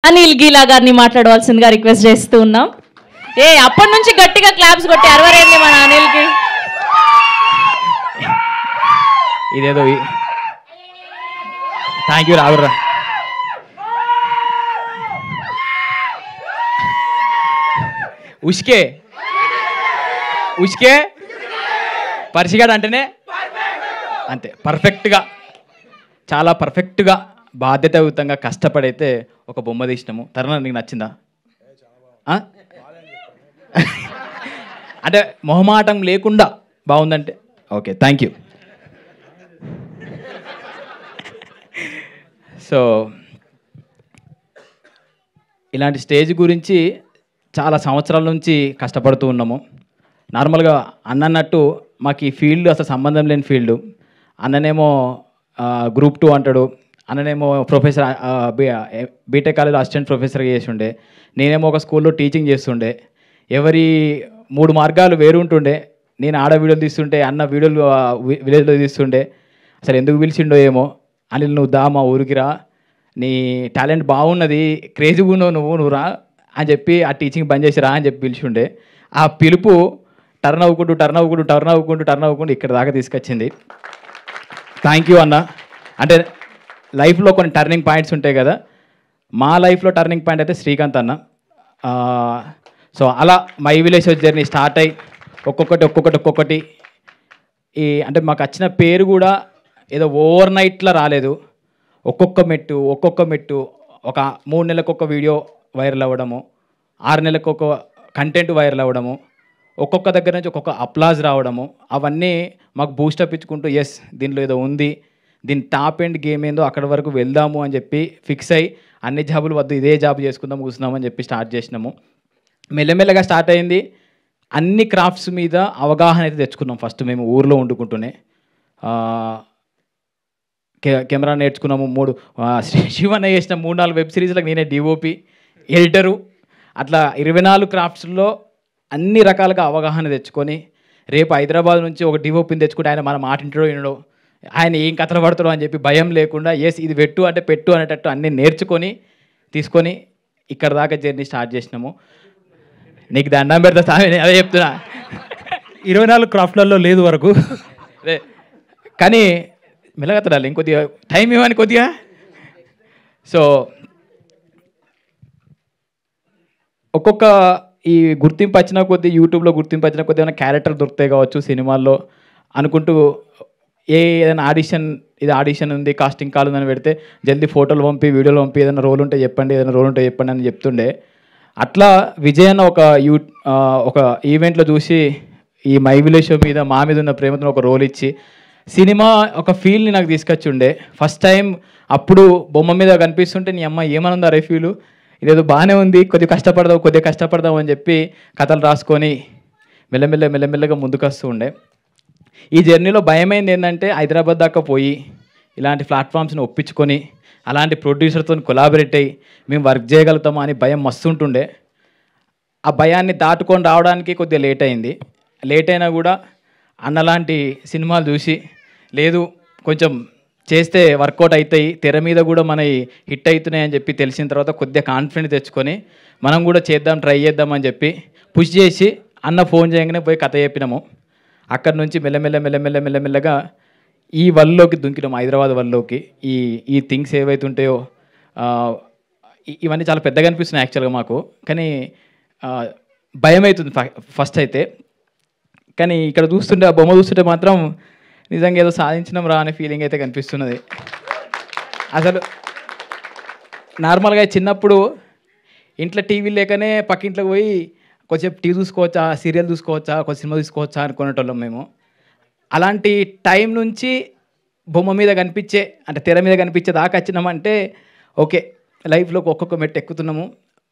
అనిల్ గీలా గారిని మాట్లాడవలసిందిగా రిక్వెస్ట్ చేస్తూ ఉన్నాం. అప్పటి నుంచి గట్టిగా క్లాప్స్ కొట్టి అరవరేంది మన అనిల్కి. ఇదేదో థ్యాంక్ యూ రావురా. ఉష్కే ఉష్కే పరిసిగాడు అంటేనే అంతే పర్ఫెక్ట్గా, చాలా పర్ఫెక్ట్గా బాధ్యతాయుతంగా కష్టపడైతే ఒక బొమ్మ తీసినాము. తరుణ నీకు నచ్చిందా? అంటే మొహమాటం లేకుండా బాగుందంటే ఓకే, థ్యాంక్ యూ. సో ఇలాంటి స్టేజ్ గురించి చాలా సంవత్సరాల నుంచి కష్టపడుతూ ఉన్నాము. నార్మల్గా అన్నట్టు మాకు ఈ ఫీల్డ్ అసలు సంబంధం లేని ఫీల్డ్. అన్ననేమో గ్రూప్ 2 అంటాడు, అన్ననేమో ప్రొఫెసర్ బీటెక్ కాలేజ్లో అసిస్టెంట్ ప్రొఫెసర్గా చేసి ఉండే, నేనేమో ఒక స్కూల్లో టీచింగ్ చేస్తుండే. ఎవరి 3 మార్గాలు వేరు ఉంటుండే. నేను ఆడ వీడియోలు తీస్తుంటే, అన్న వీడియోలు విలేజ్లో తీస్తుండే. అసలు ఎందుకు పిలిచిండో ఏమో. అనిల్ నువ్వు దా మా ఊరికి రా, నీ టాలెంట్ బాగున్నది, క్రేజీగా ఉన్నావు నువ్వు రా అని చెప్పి ఆ టీచింగ్ బంద్ చేసి రా అని చెప్పి పిలిచిండే. ఆ పిలుపు టర్న్ అవ్వకుండా ఇక్కడ దాకా తీసుకొచ్చింది. థ్యాంక్ యూ అన్న. అంటే లైఫ్లో కొన్ని టర్నింగ్ పాయింట్స్ ఉంటాయి కదా, మా లైఫ్లో టర్నింగ్ పాయింట్ అయితే శ్రీకాంత్ అన్న. సో అలా మై విలేజ్ జర్నీ స్టార్ట్ అయ్యి ఒక్కొక్కటి అంటే మాకు వచ్చిన పేరు కూడా ఏదో ఓవర్ నైట్లో రాలేదు. ఒక్కొక్క మెట్టు ఒక 3 నెలలకు ఒక వీడియో వైరల్ అవ్వడము, 6 నెలలకు ఒక కంటెంట్ వైరల్ అవ్వడము, ఒక్కొక్క దగ్గర నుంచి ఒక్కొక్క అప్లాజ్ రావడము, అవన్నీ మాకు బూస్టప్ ఇచ్చుకుంటూ ఎస్ దీనిలో ఏదో ఉంది, దీని టాప్ ఎండ్ గేమ్ ఏందో అక్కడి వరకు వెళ్దాము అని చెప్పి ఫిక్స్ అయ్యి అన్ని జాబులు వద్దు ఇదే జాబ్ చేసుకుందాం కూర్చున్నామని చెప్పి స్టార్ట్ చేసినాము. మెల్లమెల్లగా స్టార్ట్ అయింది. అన్ని క్రాఫ్ట్స్ మీద అవగాహన అయితే తెచ్చుకున్నాం. ఫస్ట్ మేము ఊర్లో వండుకుంటూనే కెమెరా నేర్చుకున్నాము. శివన్న చేసిన 3-4 వెబ్ సిరీస్లకు నేనే డిఓపి, ఎడిటరు. అట్లా 24 క్రాఫ్ట్స్లో అన్ని రకాలుగా అవగాహన తెచ్చుకొని రేపు హైదరాబాద్ నుంచి ఒక డిఓపిని తెచ్చుకుంటే ఆయన మన మాట ఇంటడో వినడో, ఆయన ఏం కథలు పడతాడో అని చెప్పి భయం లేకుండా ఎస్ ఇది పెట్టు అంటే పెట్టు అనేటట్టు అన్నీ నేర్చుకొని తీసుకొని ఇక్కడ దాకా జర్నీ స్టార్ట్ చేసినాము. నీకు దండం పెడతా సామి, అదే చెప్తున్నా. 24 క్రాఫ్ట్లలో లేదు వరకు, కానీ మెల్లగత్తడాలి ఇంకొద్దిగా టైం ఇవ్వని కొద్దిగా. సో ఒక్కొక్క ఈ గుర్తింపు వచ్చిన కొద్దీ, యూట్యూబ్లో గుర్తింపు వచ్చిన కొద్దీ ఏమైనా క్యారెక్టర్ దొరుకుతాయి కావచ్చు సినిమాల్లో అనుకుంటూ ఏదైనా ఆడిషన్ ఉంది, కాస్టింగ్ కాల్ ఉందని పెడితే జల్దీ ఫోటోలు పంపి వీడియోలు పంపి ఏదైనా రోల్ ఉంటే చెప్పండి అని చెప్తుండే. అట్లా విజయ్ అన్న ఒక ఈవెంట్లో చూసి ఈ మై విలేజ్ షో మీద మా మీద ఉన్న ప్రేమతో ఒక రోల్ ఇచ్చి సినిమా ఒక ఫీల్ని నాకు తీసుకొచ్చి ఉండే. ఫస్ట్ టైం అప్పుడు బొమ్మ మీద కనిపిస్తుంటే నీ అమ్మ ఏమనుందా రే ఫీలు, ఇదేదో బాగానే ఉంది, కొద్దిగా కష్టపడదాం అని చెప్పి కథలు రాసుకొని మెల్లమెల్లగా ముందుకు వస్తూ ఉండే. ఈ జర్నీలో భయమైంది ఏంటంటే హైదరాబాద్ దాకా పోయి ఇలాంటి ప్లాట్ఫామ్స్ని ఒప్పించుకొని అలాంటి ప్రొడ్యూసర్తో కొలాబరేట్ అయ్యి మేము వర్క్ చేయగలుగుతామా అని భయం మస్తుంటుండే. ఆ భయాన్ని దాటుకొని రావడానికి కొద్దిగా లేట్ అయింది. లేట్ అయినా కూడా అన్నలాంటి సినిమాలు చూసి లేదు కొంచెం చేస్తే వర్కౌట్ అవుతాయి, తెర మీద కూడా మన హిట్ అవుతున్నాయి అని చెప్పి తెలిసిన తర్వాత కొద్దిగా కాన్ఫిడెంట్ తెచ్చుకొని మనం కూడా ట్రై చేద్దాం అని చెప్పి పుష్ చేసి అన్న ఫోన్ చేయగానే పోయి కథ చెప్పినాము. అక్కడి నుంచి మెల్లమెల్లగా ఈ వరల్డ్లోకి దుంకినాము, హైదరాబాద్ వరల్డ్లోకి. ఈ థింగ్స్ ఏవైతుంటాయో ఇవన్నీ చాలా పెద్దగా అనిపిస్తున్నాయి యాక్చువల్గా మాకు, కానీ భయం అవుతుంది ఫస్ట్ అయితే. కానీ ఇక్కడ చూస్తుంటే ఆ బొమ్మ చూస్తుంటే మాత్రం నిజంగా ఏదో సాధించినాం రా అనే ఫీలింగ్ అయితే కనిపిస్తున్నది. అసలు నార్మల్గా చిన్నప్పుడు ఇంట్లో టీవీ లేకనే పక్కింట్లోకి పోయి కొంచెం టీవీ చూసుకోవచ్చా, సీరియల్ చూసుకోవచ్చా, కొంచెం సినిమా చూసుకోవచ్చా అనుకునేటోళ్ళం మేము. అలాంటి టైం నుంచి బొమ్మ మీద కనిపించే అంటే తెర మీద కనిపించే దాకా వచ్చినామంటే ఓకే లైఫ్లోకి ఒక్కొక్క మెట్టు ఎక్కుతున్నాము.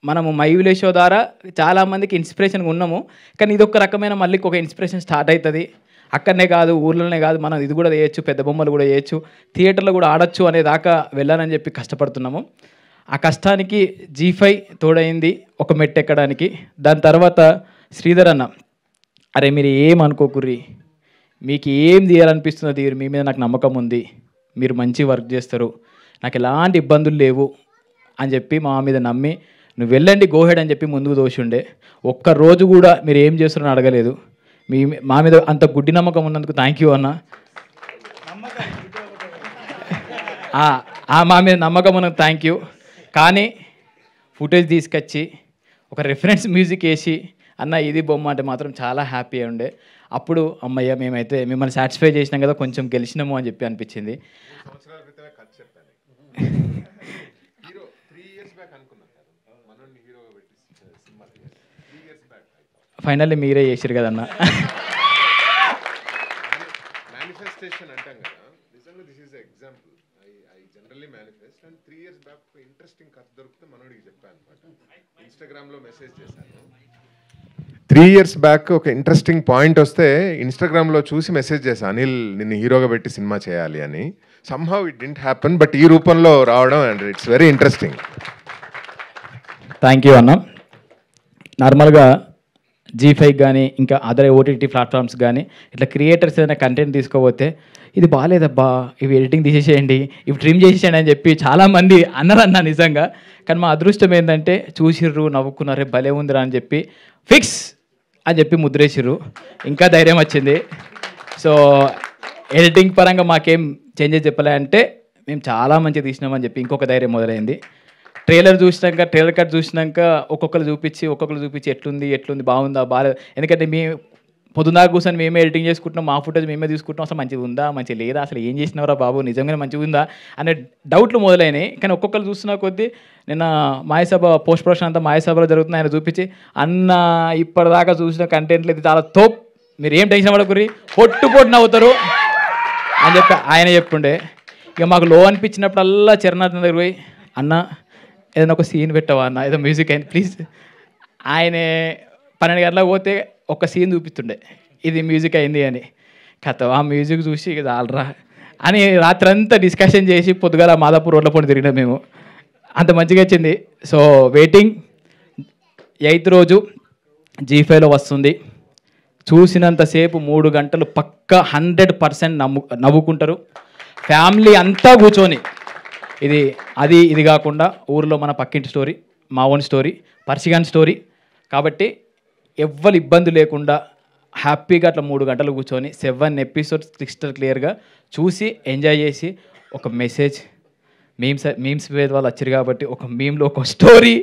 మనము మై విలేజ్ షో ద్వారా చాలామందికి ఇన్స్పిరేషన్గా ఉన్నాము. కానీ ఇదొక రకమైన మళ్ళీ ఒక ఇన్స్పిరేషన్ స్టార్ట్ అవుతుంది. అక్కడనే కాదు, ఊర్లోనే కాదు, మనం ఇది కూడా చేయొచ్చు, పెద్ద బొమ్మలు కూడా చేయొచ్చు, థియేటర్లో కూడా ఆడొచ్చు అనే దాకా వెళ్ళాలని చెప్పి కష్టపడుతున్నాము. ఆ కష్టానికి G5 తోడైంది ఒక మెట్టు ఎక్కడానికి. దాని తర్వాత శ్రీధర్ అన్న, అరే మీరు ఏం అనుకోకుర్రి, మీకు ఏం తీయాలనిపిస్తున్నది మీ మీద నాకు నమ్మకం ఉంది, మీరు మంచి వర్క్ చేస్తారు, నాకు ఎలాంటి ఇబ్బందులు లేవు అని చెప్పి మా మీద నమ్మి నువ్వు వెళ్ళండి గోహెడ్ అని చెప్పి ముందుకు దోషుండే ఒక్కరోజు కూడా మీరు ఏం చేస్తున్నారని అడగలేదు. మా మీద అంత గుడ్డి నమ్మకం ఉన్నందుకు థ్యాంక్ యూ అన్న. మా మీద నమ్మకం ఉన్నందుకు థ్యాంక్ యూ. కానీ ఫుటేజ్ తీసుకొచ్చి ఒక రిఫరెన్స్ మ్యూజిక్ వేసి అన్న ఇది బొమ్మ అంటే మాత్రం చాలా హ్యాపీ ఉండే. అప్పుడు అమ్మయ్య మేమైతే మిమ్మల్ని సాటిస్ఫై చేసినాం కదా, కొంచెం గెలిచినాము అని చెప్పి అనిపించింది. ఫైనల్లీ మీరే చేసారు కదన్న. మేనిఫెస్టేషన్ అంటాం కదా, నిజంగా this is example. I generally manifest and 3 years back ఒక ఇంట్రెస్టింగ్ కథ దొరికితే మనోడికి చెప్పాను అనమాట. ఇన్స్టాగ్రామ్లో మెసేజ్ చేశాను. 3 years బ్యాక్ ఒక ఇంట్రెస్టింగ్ పాయింట్ వస్తే ఇన్స్టాగ్రామ్లో చూసి మెసేజ్ చేశాను, అనిల్ నిన్ను హీరోగా పెట్టి సినిమా చేయాలి అని. Somehow it didn't happen, but ఈ రూపంలో రావడం and it's very interesting. Thank you అన్న. నార్మల్గా G5 కానీ ఇంకా అదర్ ఓటీటీ ప్లాట్ఫామ్స్ కానీ ఇట్లా క్రియేటర్స్ ఏదైనా కంటెంట్ తీసుకోపోతే ఇది బాగాలేదబ్బా, ఇవి ఎడిటింగ్ తీసేసేయండి, ఇవి ట్రిమ్ చేసేయండి అని చెప్పి చాలామంది అన్నారన్న నిజంగా. కానీ మా అదృష్టం ఏంటంటే చూసిర్రు, నవ్వుకున్నారు, భలే ఉందిరా అని చెప్పి ఫిక్స్ అని చెప్పి ముద్రేసిర్రు, ఇంకా ధైర్యం వచ్చింది. సో ఎడిటింగ్ పరంగా మాకేం చేంజెస్ చెప్పలే అంటే మేము చాలా మంచిగా తీసినామని చెప్పి ఇంకొక ధైర్యం మొదలైంది. ట్రైలర్ చూసినాక, ట్రైలర్ కట్ చూసినాక ఒక్కొక్కరు చూపించి ఎట్లుంది బాగుందా బాగాలేదు. ఎందుకంటే మేము పొద్దున్నాక కూర్చొని మేమే ఎడిటింగ్ చేసుకుంటున్నాం, మా ఫుటేజ్ మేమే తీసుకుంటున్నాం, అసలు మంచిగా ఉందా మంచిగా లేదా, అసలు ఏం చేసినవరా బాబు నిజంగానే మంచిగా ఉందా అనే డౌట్లు మొదలైనాయి. కానీ ఒక్కొక్కరు చూస్తున్న కొద్దీ నిన్న మాయసభ పోస్ట్ ప్రొడక్షన్ అంతా మాయసభలో జరుగుతుంది, ఆయన చూపించి అన్న ఇప్పటిదాకా చూసిన కంటెంట్లు ఇది చాలా తోప్, మీరు ఏం టెన్షన్ పడకూరి పొట్టు నవ్వుతారు అని చెప్పి ఆయన చెప్పుండే. ఇక మాకు లో అనిపించినప్పుడల్లా చరణార్థం దగ్గర పోయి అన్న ఏదైనా ఒక సీన్ పెట్టవా అన్న, ఏదో మ్యూజిక్ అయింది ప్లీజ్. ఆయన 12 గంటలకు పోతే ఒక సీన్ చూపిస్తుండే ఇది మ్యూజిక్ అయింది అని. కథ ఆ మ్యూజిక్ చూసి ఇది ఆల్రా అని రాత్రంతా డిస్కషన్ చేసి పొద్దుగాల మాదాపూర్ రోడ్ల పొండి తిరిగినాం మేము, అంత మంచిగా వచ్చింది. సో వెయిటింగ్ 8th రోజు G5లో వస్తుంది. చూసినంతసేపు 3 గంటలు పక్కా 100% నవ్వుకుంటారు ఫ్యామిలీ అంతా కూర్చొని. ఇది కాకుండా ఊరిలో మన పక్కింటి స్టోరీ, మా ఓన్ స్టోరీ, పర్షిగాన్ స్టోరీ కాబట్టి ఎవ్వరు ఇబ్బంది లేకుండా హ్యాపీగా అట్లా 3 గంటలు కూర్చొని 7 episodes క్రిస్టల్ క్లియర్గా చూసి ఎంజాయ్ చేసి ఒక మెసేజ్ మీమ్స్ వాళ్ళు వచ్చారు కాబట్టి ఒక మీమ్లో ఒక స్టోరీ,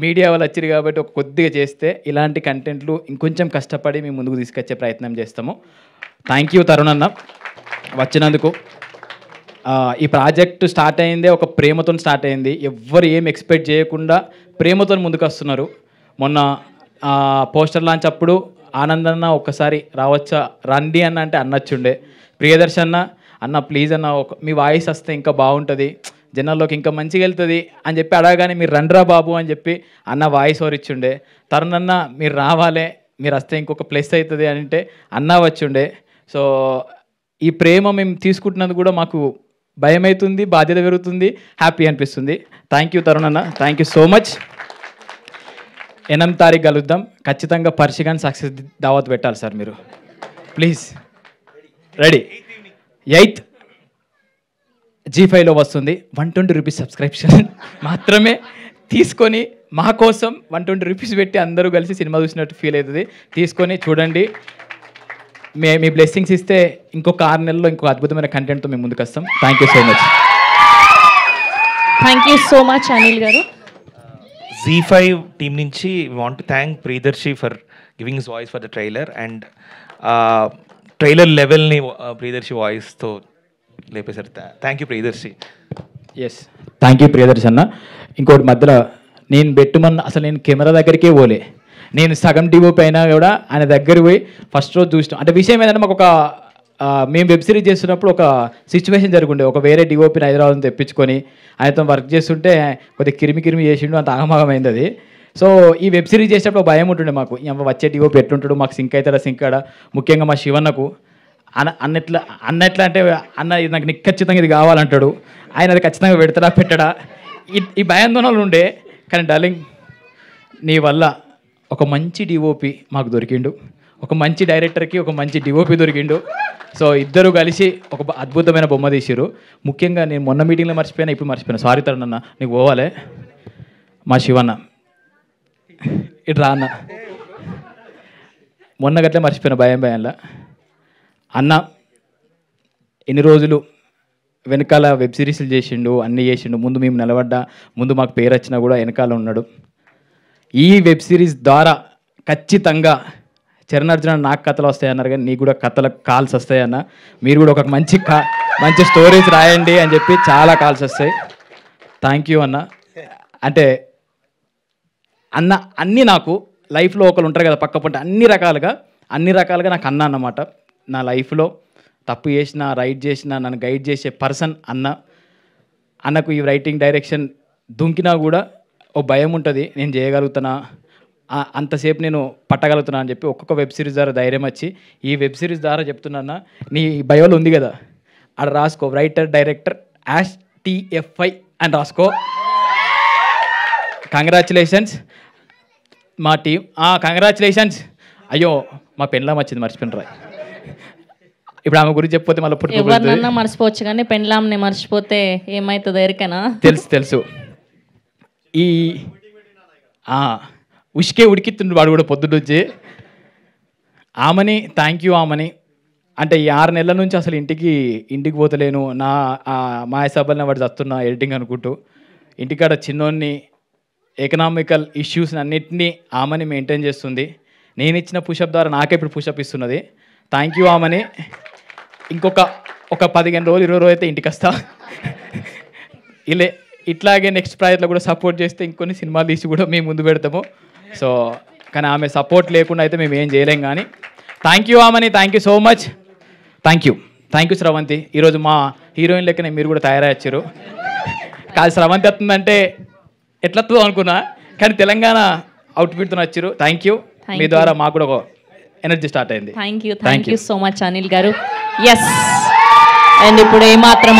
మీడియా వాళ్ళు వచ్చారు కాబట్టి ఒక కొద్దిగా చేస్తే ఇలాంటి కంటెంట్లు ఇంకొంచెం కష్టపడి మేము ముందుకు తీసుకొచ్చే ప్రయత్నం చేస్తాము. థ్యాంక్ యూ తరుణ్ అన్న వచ్చినందుకు. ఈ ప్రాజెక్ట్ స్టార్ట్ అయిందే ఒక ప్రేమతో స్టార్ట్ అయింది. ఎవ్వరు ఏం ఎక్స్పెక్ట్ చేయకుండా ప్రేమతో ముందుకు వస్తున్నారు. మొన్న పోస్టర్ లాంచ్ అప్పుడు ఆనందన్న ఒక్కసారి రావచ్చా రండి అన్న అంటే అన్నచ్చుండే, ప్రియదర్శి అన్న ప్లీజ్ అన్న మీ వాయిస్ వస్తే ఇంకా బాగుంటుంది, జనాల్లోకి ఇంకా మంచిగా వెళ్తుంది అని చెప్పి అడగగానే మీరు రండ్రా బాబు అని చెప్పి అన్న వాయిస్ ఓవర్ ఇచ్చుండే. తరుణ్ అన్న మీరు రావాలే, మీరు వస్తే ఇంకొక ప్లస్ అవుతుంది అని అంటే అన్న వచ్చుండే. సో ఈ ప్రేమ మేము తీసుకుంటున్నందుకు కూడా మాకు భయం అవుతుంది, బాధ్యత పెరుగుతుంది, హ్యాపీ అనిపిస్తుంది. థ్యాంక్ యూ తరుణ్ అన్న, థ్యాంక్ యూ సో మచ్. 8వ తారీఖు కలుద్దాం. ఖచ్చితంగా పర్షిగాన్ సక్సెస్ దావత్ పెట్టాలి సార్ మీరు ప్లీజ్. రెడీ 8th G5లో వస్తుంది. 120 రూపీస్ సబ్స్క్రిప్షన్ మాత్రమే తీసుకొని మా కోసం 120 రూపీస్ పెట్టి అందరూ కలిసి సినిమా చూసినట్టు ఫీల్ అవుతుంది. తీసుకొని చూడండి. మీ బ్లెస్సింగ్స్ ఇస్తే ఇంకొక 6 నెలల్లో ఇంకొక అద్భుతమైన కంటెంట్తో మేము ముందుకు వస్తాం. Thank you so much. Thank you so much Anil garu. Z5 team నుంచి want to thank Priyadarshi for giving his voice for the trailer and trailer లెవెల్ని ప్రియదర్శి వాయిస్తో లేపేశారు. Thank you Priyadarshi. Yes thank you Priyadarshi anna. ఇంకోటి మధ్యలో నేను పెట్టుమన్న అసలు నేను కెమెరా దగ్గరికే పోలే, నేను సగం డివోపి అయినా కూడా ఆయన దగ్గర పోయి ఫస్ట్ రోజు చూసినాం. అంటే విషయం ఏంటంటే మాకు మేము వెబ్ సిరీస్ చేస్తున్నప్పుడు ఒక సిచ్యువేషన్ జరుగుండే. ఒక వేరే డివోపిని హైదరాబాద్ తెప్పించుకొని ఆయనతో వర్క్ చేస్తుంటే కొద్దిగా కిరిమి చేసిండు, అంత ఆగమాగమైంది అది. సో ఈ వెబ్ సిరీస్ చేసేటప్పుడు భయం ఉంటుండే మాకు, వచ్చే డివోపి ఎట్లుంటాడు, మాకు సింక్ అవుతాడా సింక్ కాడా. ముఖ్యంగా మా శివన్నకు అన్నట్లా అంటే అన్న ఇది నాకు ఖచ్చితంగా ఇది కావాలంటాడు, ఆయన అది ఖచ్చితంగా పెడతాడా పెట్టడా ఈ భయాందోళనలు ఉండే. కానీ డార్లింగ్ నీ వల్ల ఒక మంచి డిఓపి మాకు దొరికిండు, ఒక మంచి డైరెక్టర్కి ఒక మంచి డిఓపి దొరికిండు. సో ఇద్దరు కలిసి ఒక అద్భుతమైన బొమ్మ తీసిరు. ముఖ్యంగా నేను మొన్న మీటింగ్లో మర్చిపోయినా, ఇప్పుడు మర్చిపోయినా, సారీ తరుణ్ అన్న, నీకు పోవాలే. మా శివన్న ఇటు రా అన్న, మొన్న గట్లే మర్చిపోయినా భయంలో. అన్న ఎన్ని రోజులు వెనకాల వెబ్ సిరీస్లు చేసిండు, అన్నీ చేసిండు. ముందు మేము నిలబడ్డా, ముందు మాకు పేరు వచ్చినా కూడా వెనకాల ఉన్నాడు. ఈ వెబ్ సిరీస్ ద్వారా ఖచ్చితంగా చరణార్జున నాకు కథలు వస్తాయన్నారు, కానీ నీకు కూడా కథలకు కాల్స్ వస్తాయన్న. మీరు కూడా ఒక మంచి స్టోరీస్ రాయండి అని చెప్పి చాలా కాల్స్ వస్తాయి. థ్యాంక్ యూ అన్న. అంటే అన్న అన్నీ నాకు లైఫ్లో ఒకరు ఉంటారు కదా పక్క పంట, అన్ని రకాలుగా నాకు అన్న అన్నమాట. నా లైఫ్లో తప్పు చేసిన, రైట్ చేసిన, నన్ను గైడ్ చేసే పర్సన్ అన్న. అన్నకు ఈ రైటింగ్ డైరెక్షన్ దుంకినా కూడా ఓ భయం ఉంటుంది, నేను చేయగలుగుతానా, అంతసేపు నేను పట్టగలుగుతున్నా అని చెప్పి ఒక్కొక్క వెబ్ సిరీస్ ద్వారా ధైర్యం వచ్చి ఈ వెబ్ సిరీస్ ద్వారా చెప్తున్నా. నీ బయోలో ఉంది కదా, అక్కడ రాసుకో రైటర్ డైరెక్టర్ #TFI అని రాసుకో. కంగ్రాచులేషన్స్ మా టీం. కంగ్రాచులేషన్స్. అయ్యో మా పెన్లాం వచ్చింది, మర్చిపోయినరా. ఇప్పుడు ఆమె గురించి చెప్పిపోతే మళ్ళీ ఎవరినన్నా మర్చిపోవచ్చు, కానీ పెన్లాంని మర్చిపోతే ఏమవుతుందో ఎరికనా? తెలుసు. ఈ ఉష్కే ఉడికితుండు వాడు కూడా పొద్దున్నొచ్చి. ఆమెని థ్యాంక్ యూ ఆమెని. అంటే ఈ 6 నెలల నుంచి అసలు ఇంటికి పోతలేను, నా మాయసభల్ని వాడు చస్తున్నా ఎడిటింగ్ అనుకుంటూ. ఇంటికాడ చిన్నోన్ని ఎకనామికల్ ఇష్యూస్ అన్నిటినీ ఆమెని మెయింటైన్ చేస్తుంది. నేను ఇచ్చిన పుషప్ ద్వారా నాకే ఇప్పుడు పుషప్ ఇస్తున్నది. థ్యాంక్ యూ ఆమెని. ఇంకొక 15 రోజులు 20 రోజులు అయితే ఇంటికి వస్తా. ఇట్లాగే నెక్స్ట్ ప్రాజెక్ట్లో కూడా సపోర్ట్ చేస్తే ఇంకొన్ని సినిమాలు తీసి కూడా మేము ముందు పెడతాము. సో కానీ ఆమె సపోర్ట్ లేకుండా అయితే మేము ఏం చేయలేం. కానీ థ్యాంక్ యూ ఆమెని, thank you so much. Thank you Sravanthi. ఈరోజు మా హీరోయిన్ లెక్కనే మీరు కూడా తయారయ్యారు. కాదు శ్రవంతి వస్తుందంటే ఎట్లా వస్తుందో అనుకున్నా, కానీ తెలంగాణ అవుట్ఫిట్తో వచ్చారు. Thank you. మీ ద్వారా మాకు కూడా ఒక ఎనర్జీ స్టార్ట్ అయింది. Thank you so much Anil garu. Yes, and ఇప్పుడు ఏమాత్రం